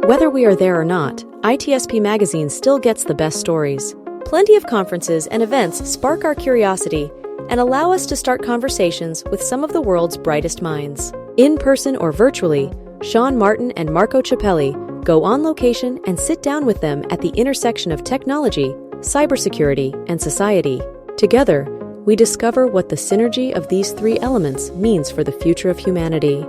Whether we are there or not, ITSP Magazine still gets the best stories. Plenty of conferences and events spark our curiosity and allow us to start conversations with some of the world's brightest minds. In person or virtually, Sean Martin and Marco Ciappelli go on location and sit down with them at the intersection of technology, cybersecurity, and society. Together, we discover what the synergy of these three elements means for the future of humanity.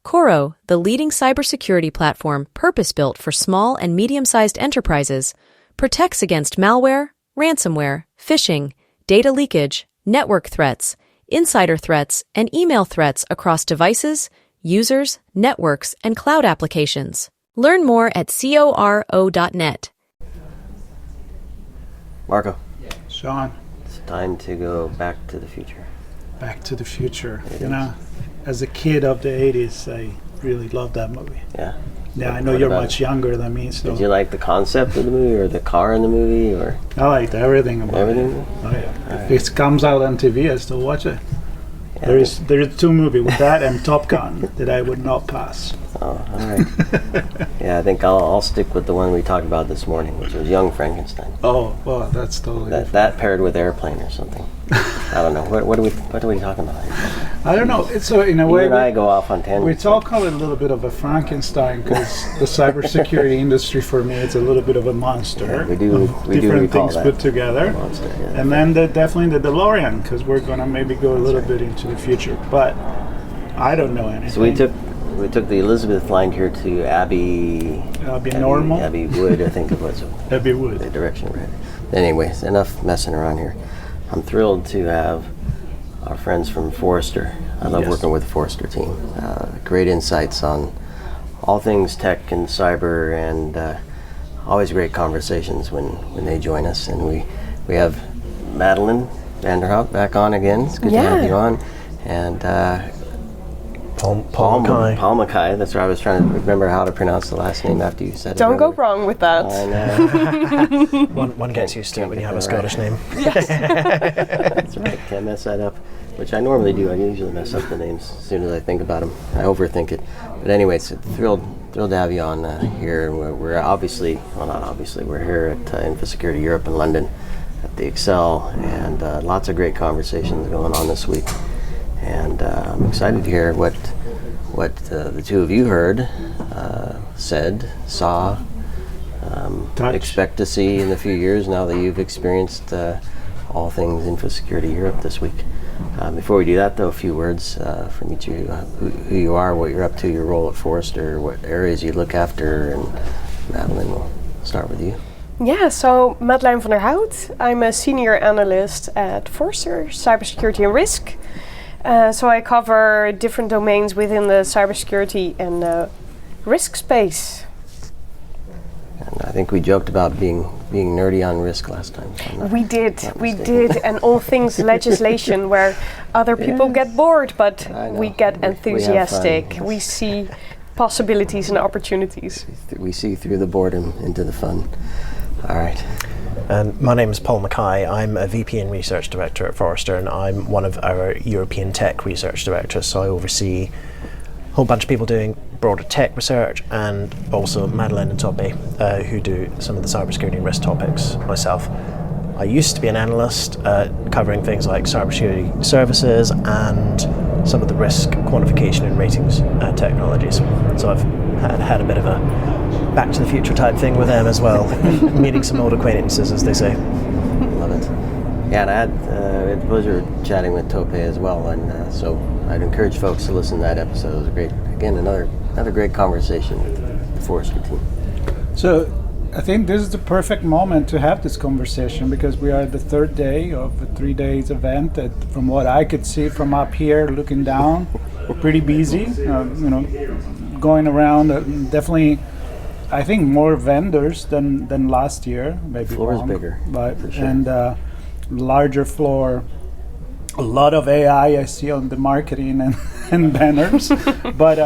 Coro, the leading cybersecurity platform purpose-built for small and medium-sized enterprises, protects against malware, ransomware, phishing, data leakage, network threats, insider threats, and email threats across devices, users, networks, and cloud applications. Learn more at coro.net. Marco. Sean. It's time to go back to the future. Back to the Future. You know, as a kid of the 80s, I really loved that movie. Yeah. Yeah, I know you're much younger than me, so. Did you like the concept of the movie or the car in the movie? Or I liked everything about everything? it. Oh, yeah. If it comes out on TV, I still watch it. Yeah, there's two movies, with that and Top Gun, that I would not pass. Oh, all right. Yeah, I think I'll stick with the one we talked about this morning, which was Young Frankenstein. Oh, well, that's totally that paired with Airplane or something. I don't know. What are we talking about? I don't know. It's in a way. You and I go off on tangents. We talk call it a little bit of a Frankenstein because the cybersecurity industry for me it's a little bit of a monster. Yeah, we do different things that. Put together, Monster, yeah. And then definitely the DeLorean because we're gonna maybe go a little bit into the future, but I don't know anything. So we took the Elizabeth line here to Abbey Wood, I think it was. Abbey Wood. The direction right. Anyways, enough messing around here. I'm thrilled to have our friends from Forrester. I love working with the Forrester team. Great insights on all things tech and cyber, and always great conversations when they join us. And we have Madeline Van Der Hout back on again. It's good to have you on. And Paul McKay. Paul McKay. That's right. I was trying to remember how to pronounce the last name after you said it. Don't go wrong with that. I know. one gets used to it when you have a Scottish name. Yes. That's right. Can't mess that up, which I normally do. I usually mess up the names as soon as I think about them. I overthink it. But anyways, thrilled to have you on here. We're obviously, well, not obviously, we're here at Infosecurity Europe in London at the Excel, and lots of great conversations going on this week. And I'm excited to hear what the two of you heard, said, saw, expect to see in a few years now that you've experienced all things Infosecurity Europe this week. Before we do that, though, a few words from each of you, who you are, what you're up to, your role at Forrester, what areas you look after, and Madeline, we'll start with you. Yeah, so Madeline Van Der Hout. I'm a senior analyst at Forrester, Cybersecurity and Risk. So I cover different domains within the cybersecurity and risk space. And I think we joked about being nerdy on risk last time. We did, and all things legislation where other people get bored, but we get enthusiastic. We see possibilities and opportunities. We see through the boredom into the fun. All right. And my name is Paul McKay. I'm a VP and Research Director at Forrester, and I'm one of our European Tech Research Directors, so I oversee a whole bunch of people doing broader tech research, and also Madeline and Toppe, who do some of the cybersecurity and risk topics myself. I used to be an analyst covering things like cybersecurity services and some of the risk quantification and ratings technologies. So I've had a bit of a Back to the Future type thing with them as well, meeting some old acquaintances, as they say. Love it. Yeah, and I had the pleasure of chatting with Toppe as well, and so I'd encourage folks to listen to that episode. It was great. Again, another great conversation with the Forrester team. So I think this is the perfect moment to have this conversation because we are the third day of a 3 days event that, from what I could see from up here looking down, pretty busy, going around, definitely I think more vendors than last year, maybe. The floor is bigger, but for sure. And larger floor. A lot of AI I see on the marketing and banners, but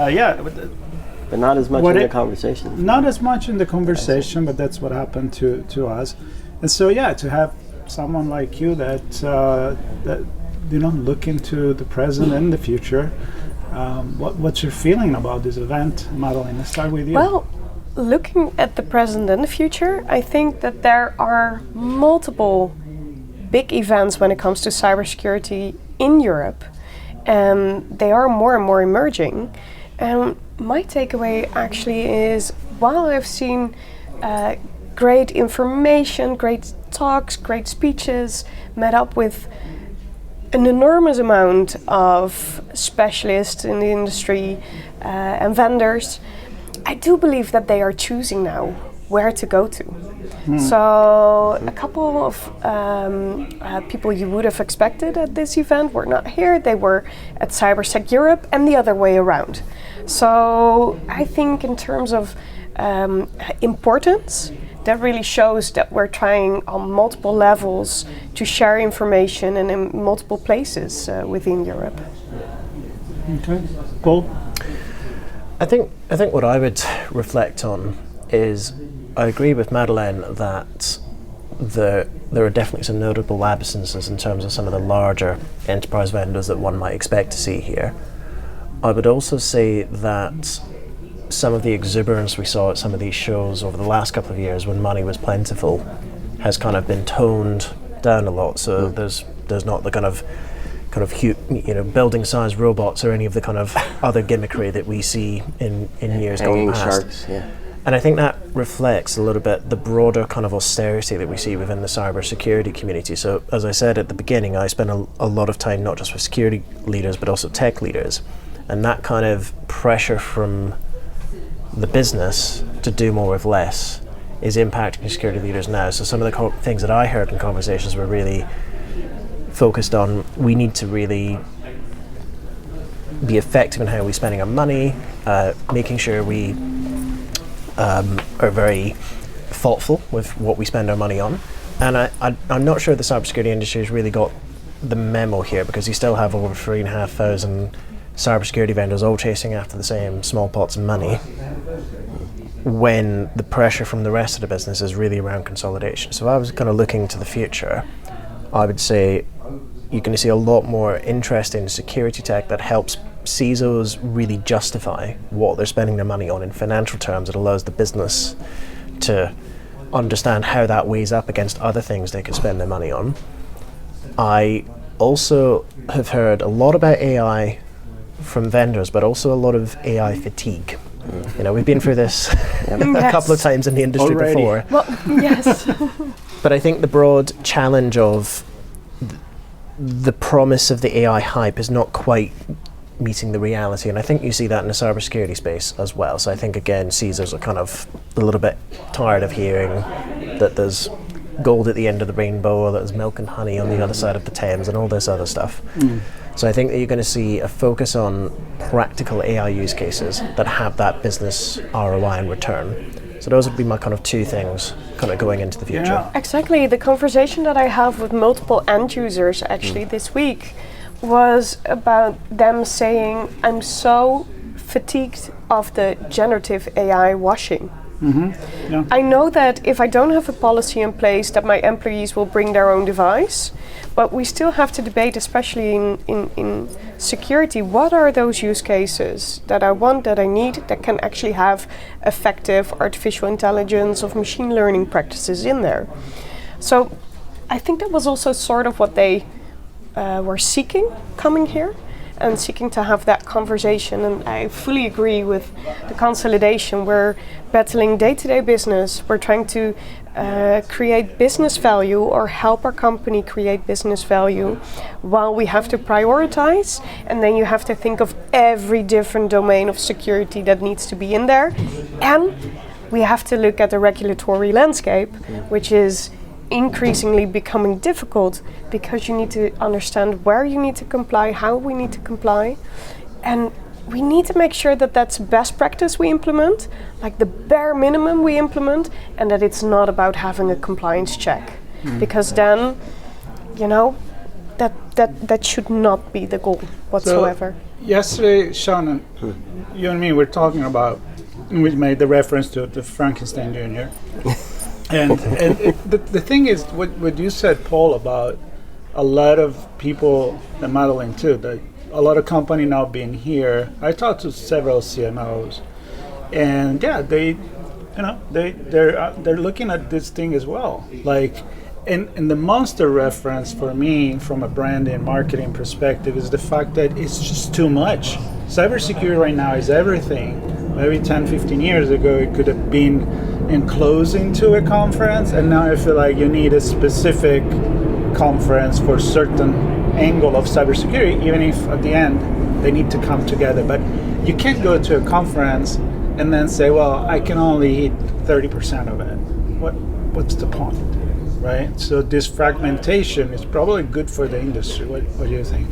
But not as much in the conversation. Not as much in the conversation, but that's what happened to us. And so to have someone like you that look into the present and the future. What's your feeling about this event, Madeline? Let's start with you. Well, looking at the present and the future, I think that there are multiple big events when it comes to cybersecurity in Europe, and they are more and more emerging. And my takeaway actually is, while I've seen great information, great talks, great speeches, met up with an enormous amount of specialists in the industry and vendors, I do believe that they are choosing now where to go to. So a couple of people you would have expected at this event were not here. They were at Cybersecurity Europe and the other way around. So I think in terms of importance, that really shows that we're trying on multiple levels to share information and in multiple places within Europe. Okay, Paul? I think what I would reflect on is, I agree with Madeline that there are definitely some notable absences in terms of some of the larger enterprise vendors that one might expect to see here. I would also say that some of the exuberance we saw at some of these shows over the last couple of years when money was plentiful has kind of been toned down a lot. So there's not the kind of building size robots or any of the kind of other gimmickry that we see in years Hanging gone past. sharks, yeah. And I think that reflects a little bit the broader kind of austerity that we see within the cybersecurity community. So as I said at the beginning, I spend a lot of time not just with security leaders but also tech leaders, and that kind of pressure from the business to do more with less is impacting security leaders now. So some of the things that I heard in conversations were really focused on, we need to really be effective in how we're spending our money, making sure we are very thoughtful with what we spend our money on. And I'm not sure the cybersecurity industry has really got the memo here, because you still have over 3,500 cybersecurity vendors all chasing after the same small pots of money, when the pressure from the rest of the business is really around consolidation. So if I was kind of looking to the future, I would say you're going to see a lot more interest in security tech that helps CISOs really justify what they're spending their money on in financial terms. It allows the business to understand how that weighs up against other things they could spend their money on. I also have heard a lot about AI from vendors, but also a lot of AI fatigue. You know, we've been through this a couple of times in the industry before. Well, yes. But I think the broad challenge of the promise of the AI hype is not quite meeting the reality, and I think you see that in the cybersecurity space as well. So I think again, CISOs are kind of a little bit tired of hearing that there's gold at the end of the rainbow, or that there's milk and honey on the other side of the Thames, and all this other stuff. So I think that you're going to see a focus on practical AI use cases that have that business ROI and return. So those would be my kind of two things kind of going into the future. Yeah. Exactly. The conversation that I have with multiple end users actually this week was about them saying, I'm so fatigued of the generative AI washing. Yeah. I know that if I don't have a policy in place that my employees will bring their own device, but we still have to debate, especially in security, what are those use cases that I want, that I need, that can actually have effective artificial intelligence of machine learning practices in there. So I think that was also sort of what they were seeking coming here, and seeking to have that conversation. And I fully agree with the consolidation. We're battling day-to-day business. We're trying to create business value, or help our company create business value, while we have to prioritize. And then you have to think of every different domain of security that needs to be in there. And we have to look at the regulatory landscape, which is increasingly becoming difficult, because you need to understand where you need to comply, how we need to comply, and we need to make sure that that's best practice we implement, like the bare minimum we implement, and that it's not about having a compliance check, because then, you know, that should not be the goal whatsoever. So yesterday, Sean, you and me were talking about, we made the reference to Frankenstein Jr. The thing is, what you said, Paul, about a lot of people, and Madeline too, that a lot of company now being here. I talked to several CMOs, and yeah, they're looking at this thing as well. Like, and the monster reference for me, from a brand and marketing perspective, is the fact that it's just too much. Cybersecurity right now is everything. Maybe 10, 15 years ago, it could have been enclosed into a conference, and now I feel like you need a specific conference for certain angle of cybersecurity, even if at the end they need to come together. But you can't go to a conference and then say, well, I can only hit 30% of it. What's the point, right? So this fragmentation is probably good for the industry. What do you think?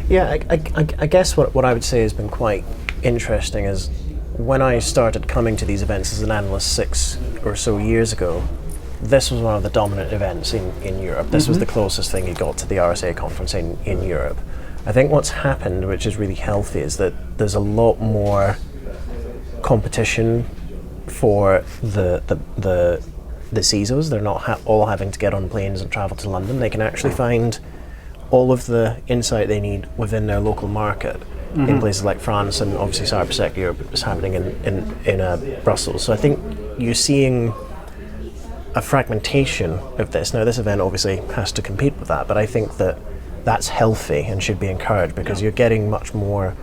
Yeah, I guess what I would say has been quite interesting is when I started coming to these events as an analyst 6 or so years ago, this was one of the dominant events in Europe. This was the closest thing you got to the RSA conference in Europe. I think what's happened, which is really healthy, is that there's a lot more competition for the CISOs. They're not all having to get on planes and travel to London. They can actually find all of the insight they need within their local market in places like France, and obviously Cybersecurity Europe is happening in Brussels. So I think you're seeing a fragmentation of this. Now, this event obviously has to compete with that, but I think that that's healthy and should be encouraged, because you're getting much more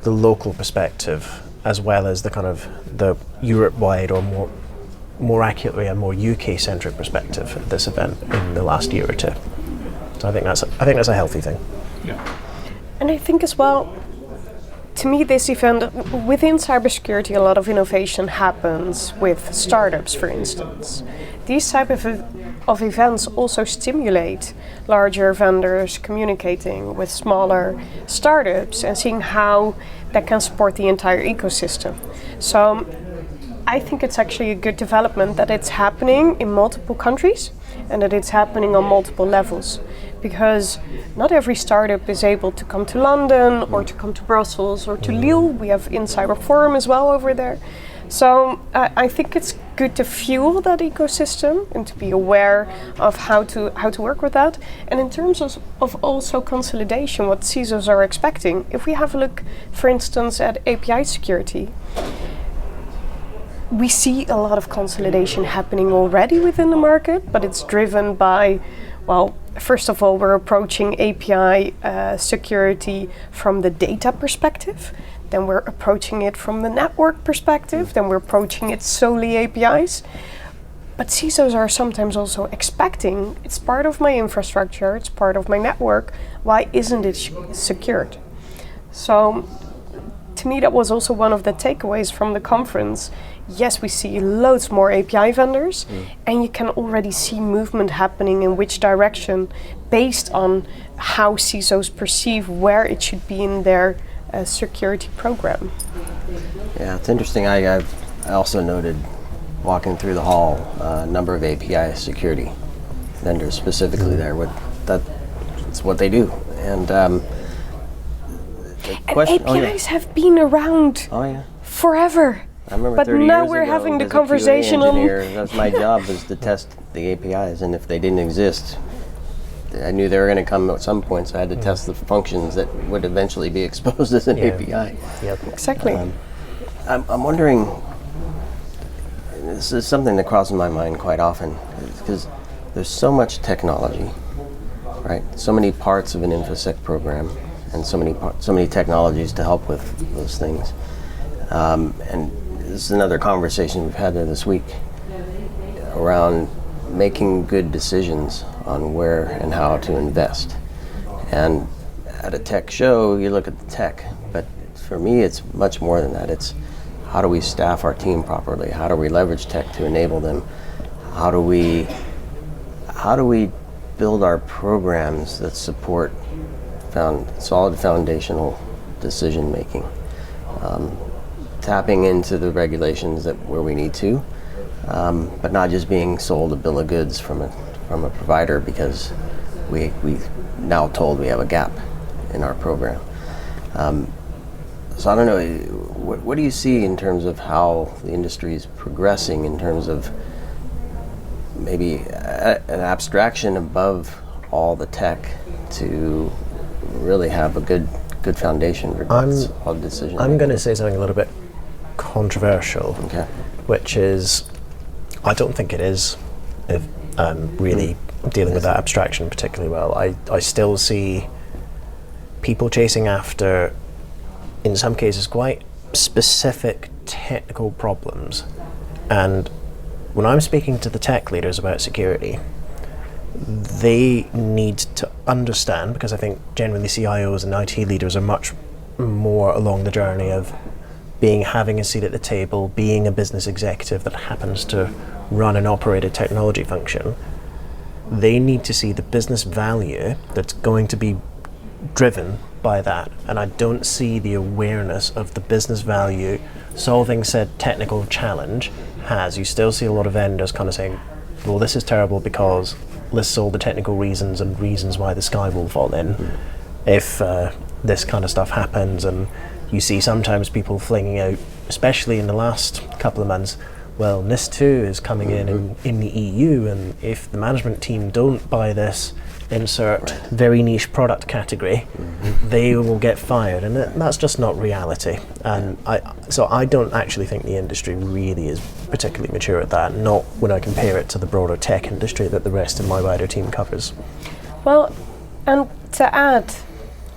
the local perspective as well as the kind of the Europe-wide, or more accurately a more UK-centric perspective at this event in the last year or two. So I think that's a healthy thing. Yeah. And I think as well, to me, this event, within cybersecurity, a lot of innovation happens with startups, for instance. These type of events also stimulate larger vendors communicating with smaller startups and seeing how that can support the entire ecosystem. So I think it's actually a good development that it's happening in multiple countries and that it's happening on multiple levels, because not every startup is able to come to London or to come to Brussels or to Lille. We have InCyber Forum as well over there. So I think it's good to fuel that ecosystem and to be aware of how to work with that. And in terms of also consolidation, what CISOs are expecting, if we have a look, for instance, at API security, we see a lot of consolidation happening already within the market, but it's driven by, well, first of all, we're approaching API security from the data perspective. Then we're approaching it from the network perspective. Then we're approaching it solely APIs. But CISOs are sometimes also expecting, it's part of my infrastructure, it's part of my network, why isn't it secured? So to me, that was also one of the takeaways from the conference. Yes, we see loads more API vendors, and you can already see movement happening in which direction based on how CISOs perceive where it should be in their security program. Yeah, it's interesting. I also noted, walking through the hall, a number of API security vendors specifically there. That's what they do. And APIs have been around forever. I remember but 30 now years we're ago, having the as a conversation QA on. engineer, that was my job, was to test the APIs, and if they didn't exist, I knew they were going to come at some point, so I had to test the functions that would eventually be exposed as an API. Yep. Exactly. I'm wondering, this is something that crosses my mind quite often, because there's so much technology, right? So many parts of an InfoSec program, and so many technologies to help with those things. And this is another conversation we've had there this week around making good decisions on where and how to invest. And at a tech show, you look at the tech, but for me, it's much more than that. It's how do we staff our team properly? How do we leverage tech to enable them? How do we build our programs that support solid foundational decision making? Tapping into the regulations where we need to, but not just being sold a bill of goods from a provider because we now told we have a gap in our program. So I don't know, what do you see in terms of how the industry is progressing in terms of maybe an abstraction above all the tech to really have a good foundation for all decisions? I'm going to say something a little bit controversial, Okay. which is I don't think it is really dealing with that abstraction particularly well. I still see people chasing after, in some cases, quite specific technical problems. And when I'm speaking to the tech leaders about security, they need to understand, because I think generally CIOs and IT leaders are much more along the journey of having a seat at the table, being a business executive that happens to run and operate a technology function. They need to see the business value that's going to be driven by that, and I don't see the awareness of the business value solving said technical challenge has. You still see a lot of vendors kind of saying, well, this is terrible because lists all the technical reasons and reasons why the sky will fall in if this kind of stuff happens. And you see sometimes people flinging out, especially in the last couple of months, well, NIS 2 is coming in the EU, and if the management team don't buy this insert very niche product category, they will get fired, and that's just not reality. And I don't actually think the industry really is particularly mature at that, not when I compare it to the broader tech industry that the rest of my wider team covers. Well, and to add,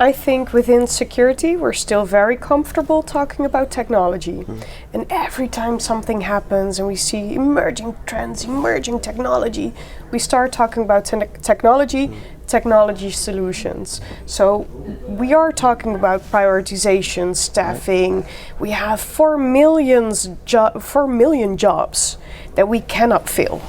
I think within security we're still very comfortable talking about technology. And every time something happens and we see emerging trends, emerging technology, we start talking about technology solutions. So we are talking about prioritization, staffing. We have 4 million jobs that we cannot fill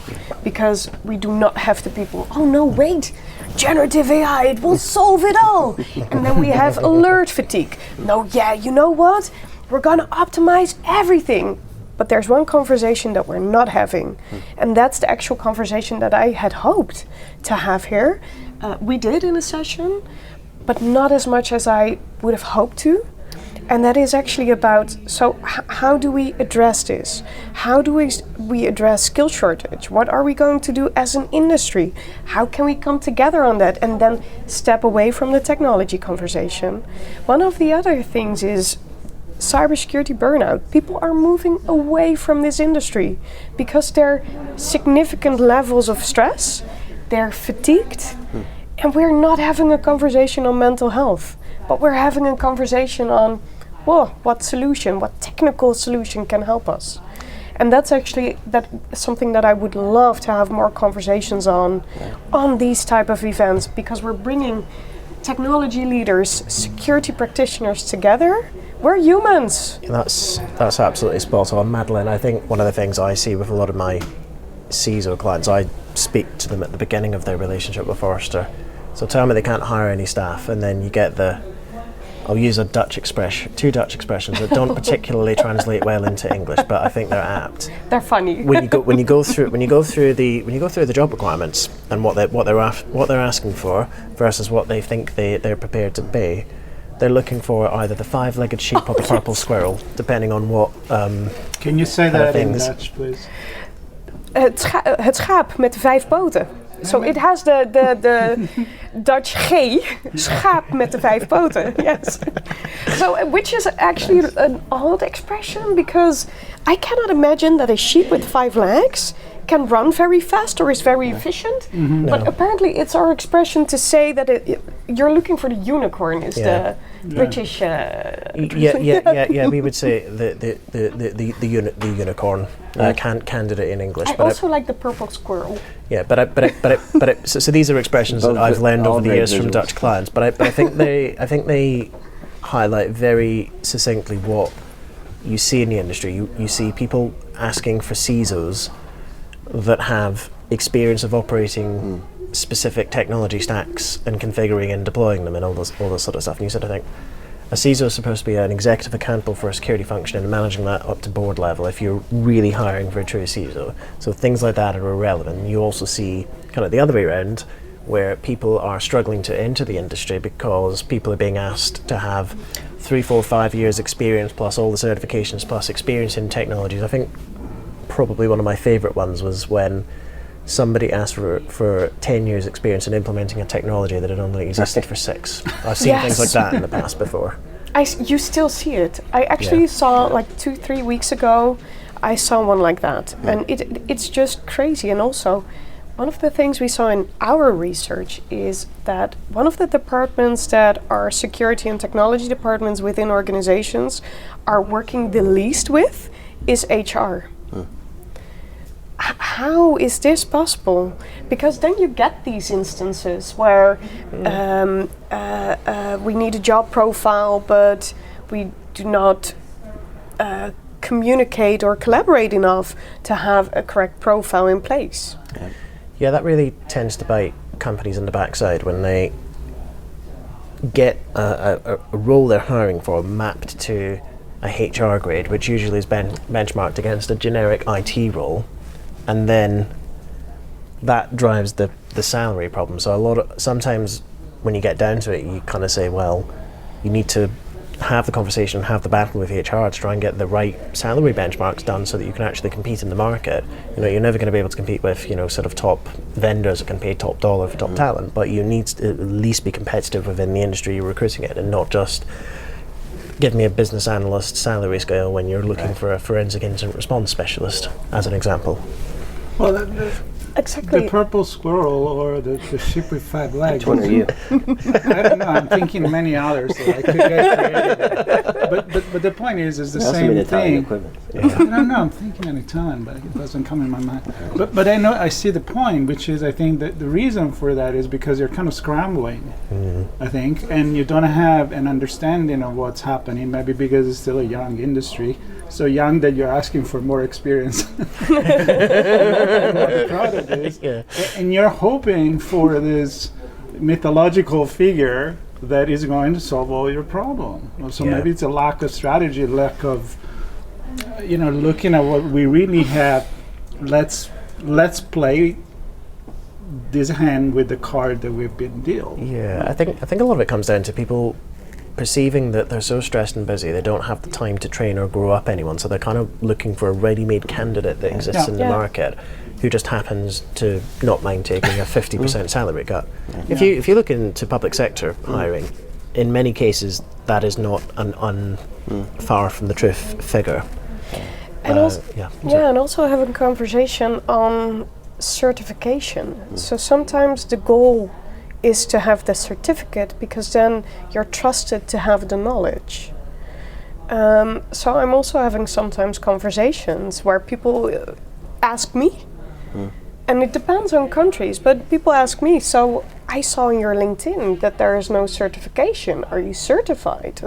because we do not have the people. Oh no, wait, generative AI, it will solve it all. And then we have alert fatigue. No, yeah, you know what? We're gonna optimize everything. But there's one conversation that we're not having. And that's the actual conversation that I had hoped to have here. We did in a session, but not as much as I would have hoped to. And that is actually about, so how do we address this? How do we address skill shortage? What are we going to do as an industry? How can we come together on that and then step away from the technology conversation? One of the other things is cybersecurity burnout. People are moving away from this industry because there are significant levels of stress, they're fatigued, and we're not having a conversation on mental health, but we're having a conversation on, well, what technical solution can help us? And that's actually something that I would love to have more conversations on these type of events, because we're bringing technology leaders, security practitioners together. We're humans. That's absolutely spot on, Madeline. I think one of the things I see with a lot of my CISO clients, I speak to them at the beginning of their relationship with Forrester. So tell me they can't hire any staff, and then you get I'll use two Dutch expressions that don't particularly translate well into English, but I think they're apt. They're funny. When you go through the job requirements and what they're asking for versus what they think they're prepared to pay, they're looking for either the 5-legged sheep or the purple squirrel, depending on what. Can you say that in Dutch, please? Het schaap met de 5 poten. So it has the Dutch G, schaap met de 5 poten, yes. So, which is actually an old expression, because I cannot imagine that a sheep with 5 legs can run very fast or is very efficient. But apparently it's our expression to say that you're looking for the unicorn is the British. We would say the unicorn candidate in English. I also like the purple squirrel. Yeah, so these are expressions that I've learned over the years from Dutch clients. But I think they highlight very succinctly what you see in the industry. You see people asking for CISOs that have experience of operating specific technology stacks and configuring and deploying them and all this sort of stuff. And you sort of think, a CISO is supposed to be an executive accountable for a security function and managing that up to board level if you're really hiring for a true CISO. So things like that are irrelevant. You also see kind of the other way around, where people are struggling to enter the industry because people are being asked to have 3, 4, 5 years experience plus all the certifications plus experience in technologies. I think probably one of my favorite ones was when somebody asked for 10 years experience in implementing a technology that had only existed for 6. I've seen Yes. things like that in the past before. You still see it. I actually saw like 2-3 weeks ago, I saw one like that, and it's just crazy. And also, one of the things we saw in our research is that one of the departments that are security and technology departments within organizations are working the least with is HR. How is this possible? Because then you get these instances where we need a job profile, but we do not communicate or collaborate enough to have a correct profile in place. Yeah, that really tends to bite companies in the backside when they get a role they're hiring for mapped to a HR grade, which usually is benchmarked against a generic IT role. And then that drives the salary problem. So sometimes when you get down to it, you kind of say, well, you need to have the conversation, have the battle with HR to try and get the right salary benchmarks done so that you can actually compete in the market. You know, you're never going to be able to compete with, you know, sort of top vendors that can pay top dollar for top talent, but you need to at least be competitive within the industry you're recruiting in, and not just give me a business analyst salary scale when you're looking for a forensic incident response specialist, as an example. Well, Exactly. the purple squirrel or the sheep with 5 legs. Which one are you? I don't know. I'm thinking many others that I could get creative. But the point is the Must same be Italian thing. equivalent. I don't know. I'm thinking in Italian, but it doesn't come in my mind. But I know I see the point, which is I think that the reason for that is because you're kind of scrambling. I think, and you don't have an understanding of what's happening. Maybe because it's still a young industry, so young that you're asking for more experience. What the product is, and you're hoping for this mythological figure that is going to solve all your problem. So maybe it's a lack of strategy, lack of looking at what we really have. Let's play this hand with the card that we've been dealt. Yeah, I think a lot of it comes down to people perceiving that they're so stressed and busy they don't have the time to train or grow up anyone, so they're kind of looking for a ready-made candidate that exists in the market who just happens to not mind taking a 50% salary cut. If you look into public sector hiring, in many cases that is not an far from the truth figure. And also having a conversation on certification. So sometimes the goal is to have the certificate because then you're trusted to have the knowledge. So I'm also having sometimes conversations where people ask me, and it depends on countries, but people ask me, so I saw in your LinkedIn that there is no certification. Are you certified?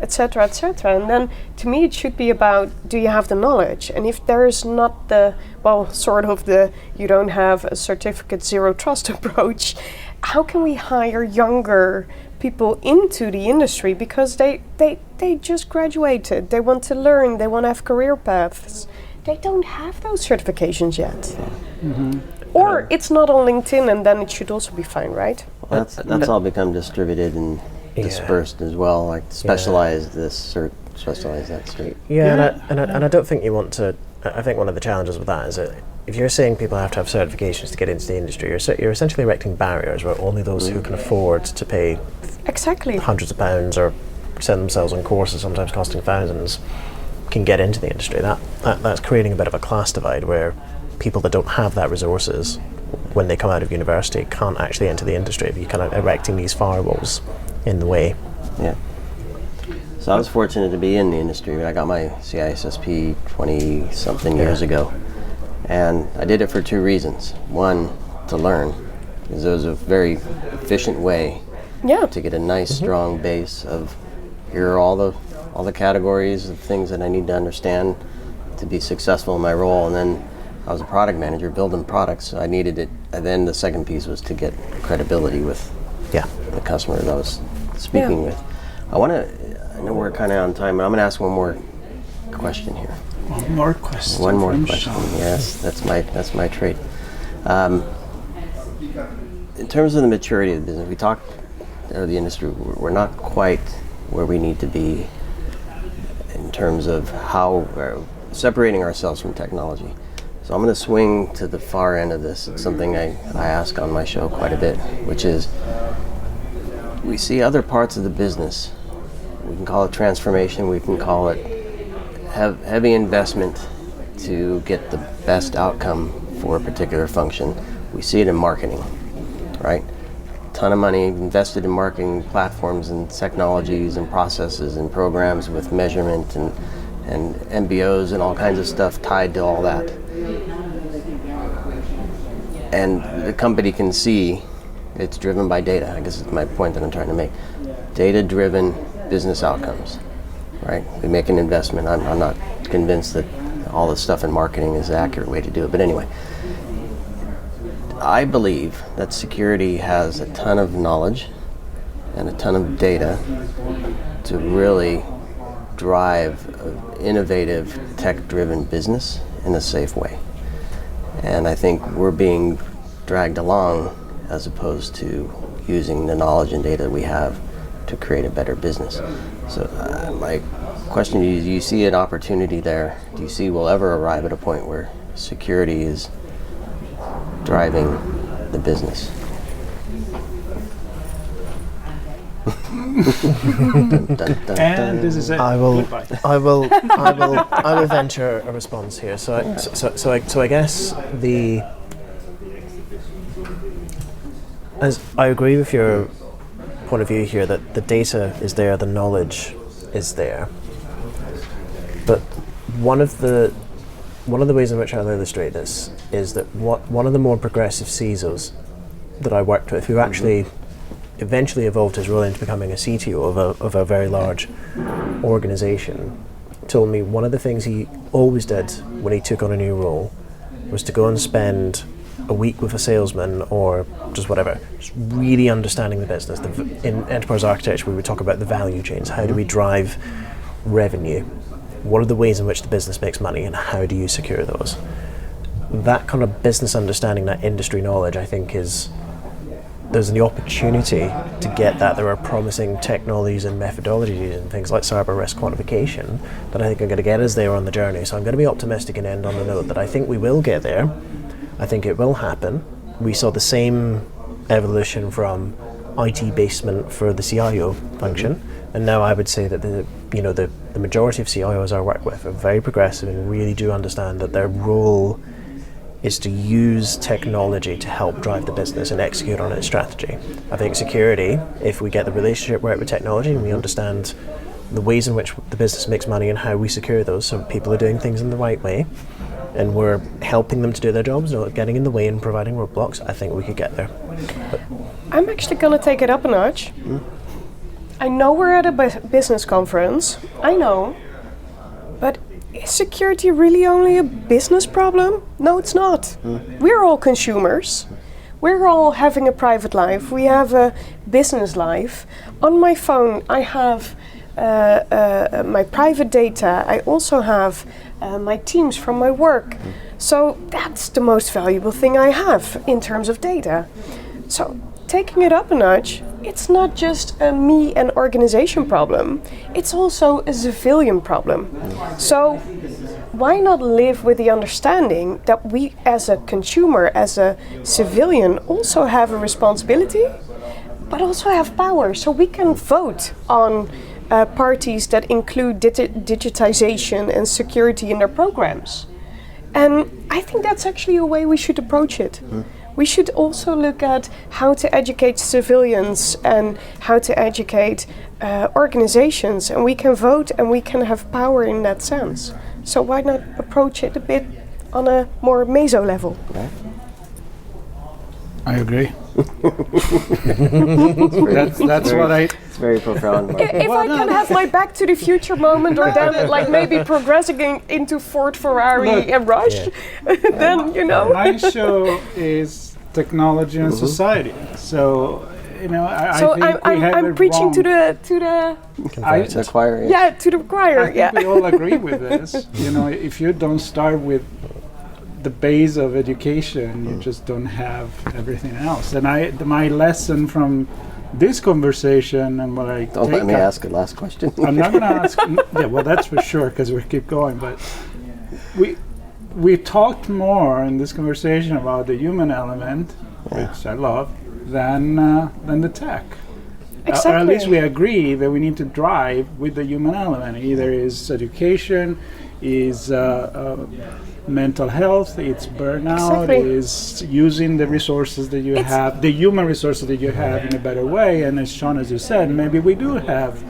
Etc., etc. And then to me it should be about, do you have the knowledge? And if there is not you don't have a certificate zero trust approach, how can we hire younger people into the industry because they just graduated, they want to learn, they want to have career paths. They don't have those certifications yet. Or it's not on LinkedIn, and then it should also be fine, right? Well, that's all become distributed and dispersed as well, like specialize this cert, specialize that state. And I don't think you want to. I think one of the challenges with that is that if you're saying people have to have certifications to get into the industry, you're essentially erecting barriers where only those who can afford to pay hundreds of pounds or send themselves on courses, sometimes costing thousands, can get into the industry. That's creating a bit of a class divide where people that don't have that resources when they come out of university can't actually enter the industry. You're kind of erecting these firewalls in the way. Yeah. So I was fortunate to be in the industry. I got my CISSP 20-something years ago. And I did it for 2 reasons. One, to learn, because it was a very efficient way to get a nice, strong base of here are all the categories of things that I need to understand to be successful in my role. And then I was a product manager building products, so I needed it. And then the second piece was to get credibility with the customers I was speaking with. I know we're kind of on time, but I'm going to ask one more question here. One more question. One more question. Yes, that's my trait. In terms of the maturity of the business, we talked, or the industry, we're not quite where we need to be in terms of how we're separating ourselves from technology. So I'm going to swing to the far end of this. It's something I ask on my show quite a bit, which is we see other parts of the business. We can call it transformation. We can call it heavy investment to get the best outcome for a particular function. We see it in marketing, right? Ton of money invested in marketing platforms and technologies and processes and programs with measurement and MBOs and all kinds of stuff tied to all that. And the company can see it's driven by data. I guess it's my point that I'm trying to make. Data-driven business outcomes, right? We make an investment. I'm not convinced that all this stuff in marketing is the accurate way to do it, but anyway. I believe that security has a ton of knowledge and a ton of data to really drive an innovative, tech-driven business in a safe way. And I think we're being dragged along as opposed to using the knowledge and data we have to create a better business. So my question to you, do you see an opportunity there? Do you see we'll ever arrive at a point where security is driving the business? Dun, dun, dun, and this is it. I will venture a response here. So I guess as I agree with your point of view here that the data is there, the knowledge is there. But one of the ways in which I'll illustrate this is that one of the more progressive CISOs that I worked with, who actually eventually evolved his role into becoming a CTO of a very large organization, told me one of the things he always did when he took on a new role was to go and spend a week with a salesman or just whatever, just really understanding the business. In enterprise architecture, we would talk about the value chains. How do we drive revenue? What are the ways in which the business makes money, and how do you secure those? That kind of business understanding, that industry knowledge, I think there's the opportunity to get that. There are promising technologies and methodologies and things like cyber risk quantification that I think are going to get us there on the journey. So I'm going to be optimistic and end on the note that I think we will get there. I think it will happen. We saw the same evolution from IT basement for the CIO function, and now I would say that the majority of CIOs I work with are very progressive and really do understand that their role is to use technology to help drive the business and execute on its strategy. I think security, if we get the relationship right with technology and we understand the ways in which the business makes money and how we secure those so people are doing things in the right way, and we're helping them to do their jobs, not getting in the way and providing roadblocks, I think we could get there. But I'm actually going to take it up a notch. I know we're at a business conference, I know, but is security really only a business problem? No, it's not. We're all consumers. We're all having a private life. We have a business life. On my phone, I have my private data. I also have my teams from my work. So that's the most valuable thing I have in terms of data. So taking it up a notch, it's not just a me and organization problem, it's also a civilian problem. So why not live with the understanding that we as a consumer, as a civilian, also have a responsibility, but also have power, so we can vote on parties that include digitization and security in their programs. And I think that's actually a way we should approach it. We should also look at how to educate civilians and how to educate organizations, and we can vote and we can have power in that sense. So why not approach it a bit on a more meso level? I agree. that's what I... It's very profound. If I can have my Back to the Future moment, or then like maybe progressing into Ford, Ferrari and Rush, then My show is technology and society. So I think I'm preaching to the choir. to the choir. I think we all agree with this. If you don't start with the base of education, you just don't have everything else. And my lesson from this conversation and what I Don't take let me up- ask a last question. I'm not going to ask. Yeah, well, that's for sure because we keep going. But we talked more in this conversation about the human element, which I love, than the tech. Exactly. Or at least we agree that we need to drive with the human element. Either is education, is mental health, it's burnout, Exactly. is using the resources that you have, the human resources that you have in a better way. And as Sean, as you said, maybe we do have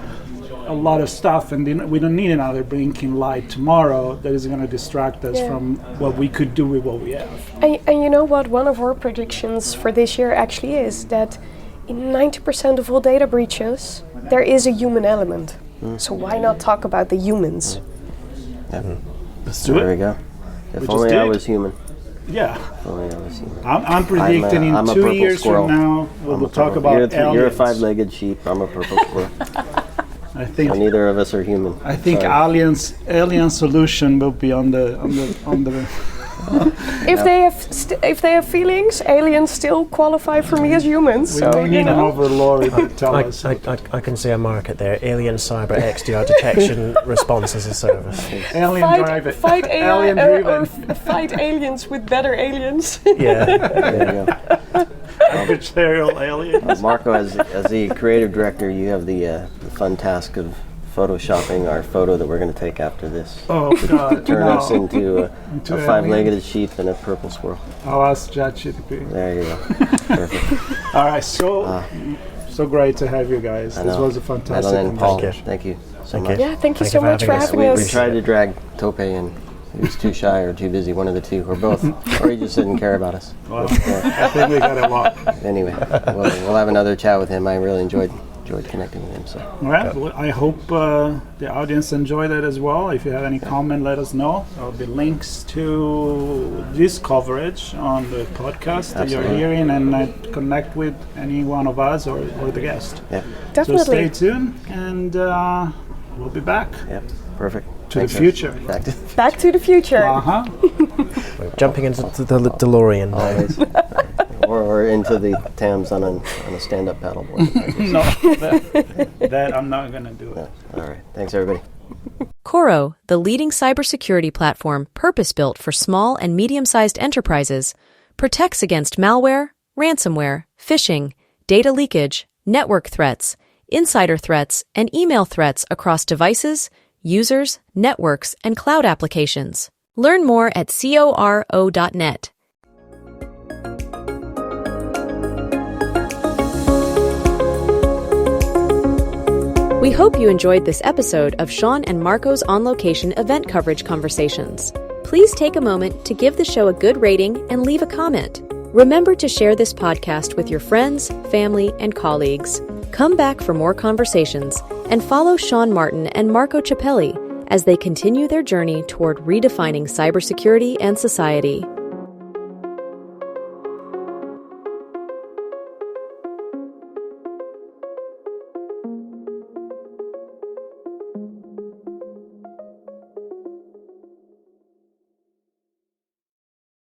a lot of stuff and we don't need another blinking light tomorrow that is going to distract us from what we could do with what we have. And you know what? One of our predictions for this year actually is that in 90% of all data breaches, there is a human element. So why not talk about the humans? Yeah. Let's do There we it. go. If We only just I did. was human. Yeah. If only I was human. I'm predicting I'm a in 2 purple years squirrel. from now, we'll talk Purple. about aliens. You're a five-legged sheep. I'm a purple squirrel. I think So neither of us are human. I think Sorry. alien solution will be on the If they have feelings, aliens still qualify for me as humans. we So may you need an know. overlord to tell us. I can see a market there. Alien cyber XDR detection response as a service. Alien drive it. Fight Alien driven. fight aliens with better aliens. Yeah. There you go. Adversarial aliens. Marco, as the creative director, you have the fun task of photoshopping our photo that we're going to take after this. Oh God! Turn us no. into a Into five-legged sheep and a purple squirrel. I'll ask ChatGPT. There you go. Perfect. All right, so great to have you guys. I This know. was a fantastic Madeline and Paul, conversation. thank you so Thank much. you. Yeah, thank you Thank so you for much for having us. having We us. tried to drag Tope in. He was too shy or too busy, one of the two, or both. Or he just didn't care about us. Well, I think we got a lot. Anyway, we'll have another chat with him. I really enjoyed connecting with him. So Well, I hope the audience enjoyed it as well. If you have any comment, let us know. There will be links to this coverage on the podcast that you're Absolutely. hearing, and connect with any one of us or the guest. yeah, So stay Definitely. tuned, and we'll be back yeah, perfect. to Thanks, the guys. future. Back to Back to the future. Uh-huh. Jumping into the DeLorean now. always. or into the Thames on a stand-up paddleboard. No, that I'm not going to do it. All right, thanks everybody. Coro, the leading cybersecurity platform purpose-built for small and medium-sized enterprises, protects against malware, ransomware, phishing, data leakage, network threats, insider threats, and email threats across devices, users, networks, and cloud applications. Learn more at coro.net. We hope you enjoyed this episode of Sean and Marco's on-location event coverage conversations. Please take a moment to give the show a good rating and leave a comment. Remember to share this podcast with your friends, family, and colleagues. Come back for more conversations and follow Sean Martin and Marco Ciappelli as they continue their journey toward redefining cybersecurity and society.